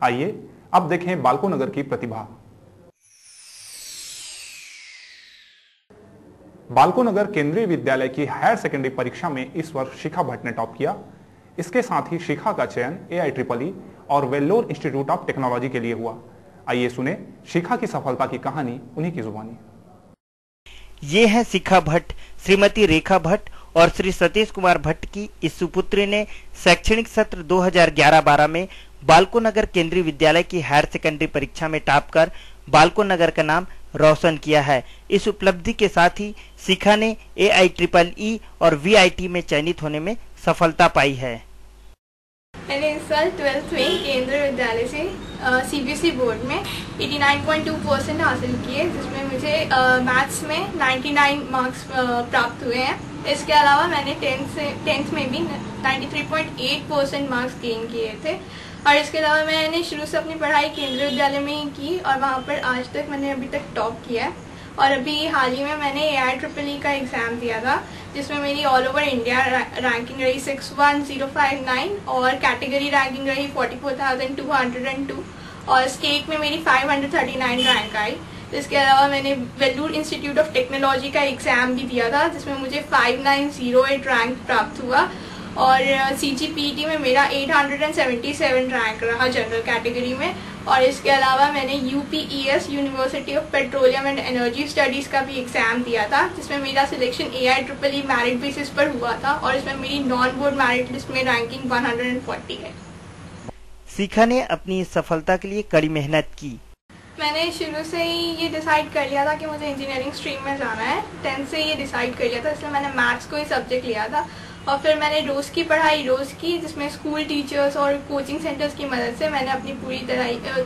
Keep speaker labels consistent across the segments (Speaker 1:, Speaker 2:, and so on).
Speaker 1: आइए अब देखें बालको नगर की प्रतिभा। बालको नगर केंद्रीय विद्यालय की हायर सेकेंडरी परीक्षा में इस वर्ष शिखा भट्ट ने टॉप किया। इसके साथ ही शिखा का चयन AIEEE और वेल्लोर इंस्टीट्यूट ऑफ टेक्नोलॉजी के लिए हुआ। आइए सुने शिखा की सफलता की कहानी उन्हीं की जुबानी।
Speaker 2: ये है शिखा भट्ट। श्रीमती रेखा भट्ट और श्री सतीश कुमार भट्ट की इस सुपुत्री ने शैक्षणिक सत्र 2011-12 में बालको नगर केंद्रीय विद्यालय की हायर सेकेंडरी परीक्षा में टॉप कर बालको नगर का नाम रोशन किया है। इस उपलब्धि के साथ ही शिखा ने AIEEE और VIT में चयनित होने में सफलता पाई है।
Speaker 3: मैंने इस साल 12th में केंद्रीय विद्यालय से CBSE बोर्ड में 89.2% हासिल किए, जिसमें मुझे मैथ्स में 99 मार्क्स प्राप्त हुए हैं। इसके अलावा मैंने 10th में भी 93.8% मार्क्स गेन किए थे। और इसके अलावा मैंने शुरू से अपनी पढ़ाई केंद्रीय विद्यालय में ही की और वहाँ पर आज तक मैंने अभी तक टॉप किया है। और अभी हाल ही में मैंने AIEEE का एग्ज़ाम दिया था, जिसमें मेरी ऑल ओवर इंडिया रैंकिंग रही 61059 और कैटेगरी रैंकिंग रही 44,202 और स्टेट में मेरी 539 रैंक आई। इसके अलावा मैंने वेल्लोर इंस्टीट्यूट ऑफ टेक्नोलॉजी का एग्ज़ाम भी दिया था, जिसमें मुझे 5908 रैंक प्राप्त हुआ और CGPT में मेरा 877 रैंक रहा जनरल कैटेगरी में। और इसके अलावा मैंने UPES university of petroleum and energy studies का भी एग्ज़ाम दिया था, जिसमें मेरा सिलेक्शन AIEEE मेरिट बेसिस पर हुआ था और इसमें मेरी नॉन बोर्ड मेरिट लिस्ट में रैंकिंग 140 है।
Speaker 2: शिखा ने अपनी सफलता के लिए कड़ी मेहनत की।
Speaker 3: मैंने शुरू से ही ये डिसाइड कर लिया था कि मुझे इंजीनियरिंग स्ट्रीम में जाना है। 10th से ये डिसाइड कर लिया था, इसलिए मैंने मैथ्स को ही सब्जेक्ट लिया था। और फिर मैंने रोज़ की पढ़ाई की, जिसमें स्कूल टीचर्स और कोचिंग सेंटर्स की मदद से मैंने अपनी पूरी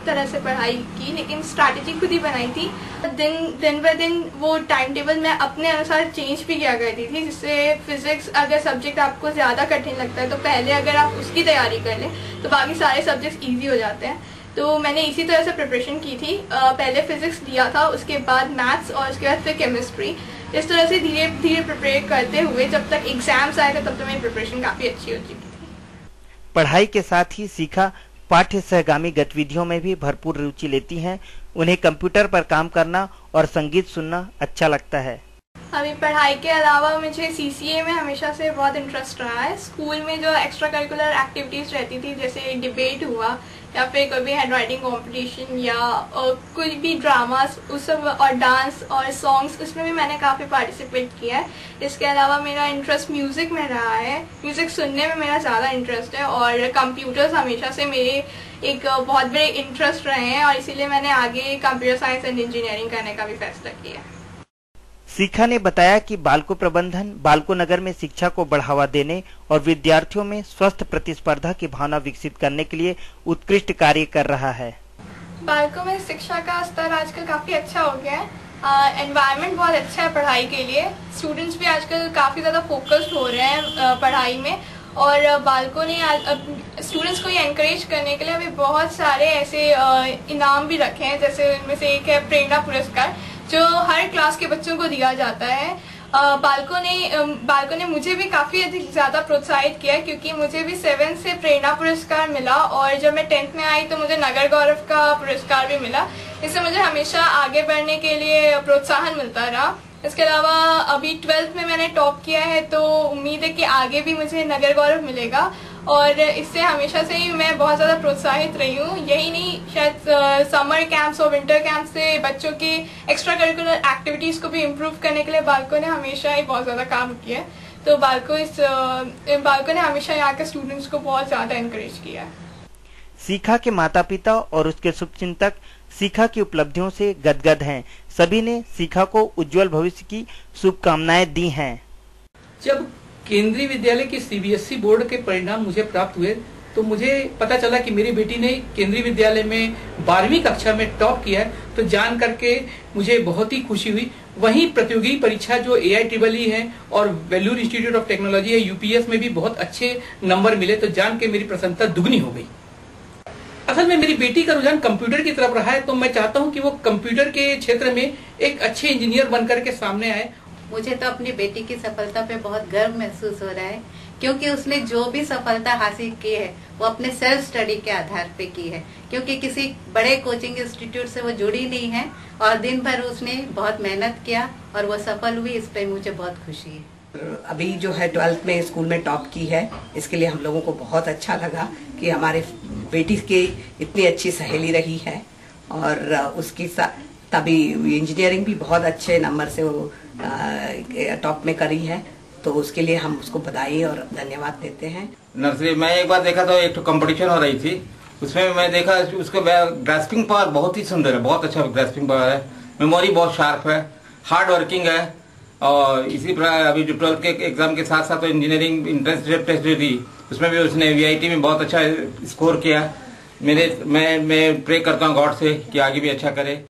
Speaker 3: तरह से पढ़ाई की, लेकिन स्ट्रैटेजी खुद ही बनाई थी। दिन ब दिन वो टाइम टेबल मैं अपने अनुसार चेंज भी किया करती थी, जिससे फिजिक्स अगर सब्जेक्ट आपको ज़्यादा कठिन लगता है तो पहले अगर आप उसकी तैयारी कर लें तो बाकी सारे सब्जेक्ट ईजी हो जाते हैं। तो मैंने इसी तरह से प्रिपरेशन की थी। पहले फिजिक्स लिया था, उसके बाद मैथ्स और उसके बाद फिर केमिस्ट्री। इस तरह से धीरे धीरे प्रिपेयर करते हुए जब तक एग्जाम्स आए थे तब तक मेरी प्रिपरेशन काफ़ी अच्छी हो चुकी थी।
Speaker 2: पढ़ाई के साथ ही शिखा पाठ्य सहगामी गतिविधियों में भी भरपूर रुचि लेती हैं। उन्हें कंप्यूटर पर काम करना और संगीत सुनना अच्छा लगता है।
Speaker 3: अभी पढ़ाई के अलावा मुझे CCA में हमेशा से बहुत इंटरेस्ट रहा है। स्कूल में जो एक्स्ट्रा करिकुलर एक्टिविटीज़ रहती थी, जैसे डिबेट हुआ या फिर कभी हैंड राइटिंग कॉम्पिटिशन या कुछ भी ड्रामास उस सब और डांस और सॉन्ग्स, उसमें भी मैंने काफ़ी पार्टिसिपेट किया है। इसके अलावा मेरा इंटरेस्ट म्यूज़िक में रहा है। म्यूज़िक सुनने में मेरा ज़्यादा इंटरेस्ट है और कंप्यूटर्स हमेशा से मेरे एक बहुत बड़े इंटरेस्ट रहे हैं और इसीलिए मैंने आगे कंप्यूटर साइंस एंड इंजीनियरिंग करने का भी फैसला किया है।
Speaker 2: शिखा ने बताया कि बालको प्रबंधन बालको नगर में शिक्षा को बढ़ावा देने और विद्यार्थियों में स्वस्थ प्रतिस्पर्धा की भावना विकसित करने के लिए उत्कृष्ट कार्य कर रहा है।
Speaker 3: बालको में शिक्षा का स्तर आजकल काफ़ी अच्छा हो गया है। एनवायरनमेंट बहुत अच्छा है पढ़ाई के लिए। स्टूडेंट्स भी आजकल काफ़ी ज़्यादा फोकस्ड हो रहे हैं पढ़ाई में और बालको ने स्टूडेंट्स को ये एनकरेज करने के लिए अभी बहुत सारे ऐसे इनाम भी रखे हैं, जैसे उनमें से एक है प्रेरणा पुरस्कार, जो हर क्लास के बच्चों को दिया जाता है। बालको ने मुझे भी काफ़ी अधिक ज़्यादा प्रोत्साहित किया, क्योंकि मुझे भी 7th से प्रेरणा पुरस्कार मिला और जब मैं 10th में आई तो मुझे नगर गौरव का पुरस्कार भी मिला। इससे मुझे हमेशा आगे बढ़ने के लिए प्रोत्साहन मिलता रहा। इसके अलावा अभी 12th में मैंने टॉप किया है, तो उम्मीद है कि आगे भी मुझे नगर गौरव मिलेगा और इससे हमेशा से ही मैं बहुत ज़्यादा प्रोत्साहित रही हूँ। यही नहीं, शायद समर कैंप्स और विंटर कैंप से बच्चों की एक्स्ट्रा करिकुलर एक्टिविटीज़ को भी इम्प्रूव करने के लिए बालको ने हमेशा ही बहुत ज़्यादा काम किया है। तो बालको ने हमेशा यहाँ के स्टूडेंट्स को बहुत ज़्यादा इनकरेज किया है।
Speaker 2: शिखा के माता पिता और उसके शुभचिंतक शिखा की उपलब्धियों से गदगद हैं। सभी ने शिखा को उज्जवल भविष्य की शुभकामनाएं दी हैं।
Speaker 4: जब केंद्रीय विद्यालय की CBSE बोर्ड के परिणाम मुझे प्राप्त हुए तो मुझे पता चला कि मेरी बेटी ने केंद्रीय विद्यालय में 12वीं कक्षा में टॉप किया है, तो जान करके मुझे बहुत ही खुशी हुई। वहीं प्रतियोगी परीक्षा जो AIEEE है और वेल्लोर इंस्टीट्यूट ऑफ टेक्नोलॉजी है UPS में भी बहुत अच्छे नंबर मिले, तो जान के मेरी प्रसन्नता दुगनी हो गई। असल में मेरी बेटी का रुझान कंप्यूटर की तरफ रहा है, तो मैं चाहता हूं कि वो कंप्यूटर के क्षेत्र में एक अच्छे इंजीनियर बनकर के सामने आए।
Speaker 5: मुझे तो अपनी बेटी की सफलता पे बहुत गर्व महसूस हो रहा है, क्योंकि उसने जो भी सफलता हासिल की है वो अपने सेल्फ स्टडी के आधार पे की है, क्योंकि किसी बड़े कोचिंग इंस्टीट्यूट से वो जुड़ी नहीं है और दिन भर उसने बहुत मेहनत किया और वो सफल हुई। इस पे मुझे बहुत खुशी है।
Speaker 6: अभी जो है 12th में स्कूल में टॉप की है, इसके लिए हम लोगों को बहुत अच्छा लगा कि हमारे बेटी की इतनी अच्छी सहेली रही है और उसकी तभी इंजीनियरिंग भी बहुत अच्छे नंबर से वो टॉप में करी है, तो उसके लिए हम उसको बधाई और धन्यवाद देते हैं।
Speaker 7: नर्सरी मैं एक बार देखा तो एक तो कंपटीशन हो रही थी, उसमें मैं देखा उसका ग्रास्पिंग पावर बहुत ही सुंदर है, बहुत अच्छा ग्रास्पिंग पावर है, मेमोरी बहुत शार्प है, हार्ड वर्किंग है और इसी प्रकार अभी जो 12th के एग्जाम के साथ साथ तो इंजीनियरिंग एंट्रेंस टेस्ट जो थी उसमें भी उसने VIT में बहुत अच्छा स्कोर किया। मैं प्रे करता हूँ गॉड से कि आगे भी अच्छा करे।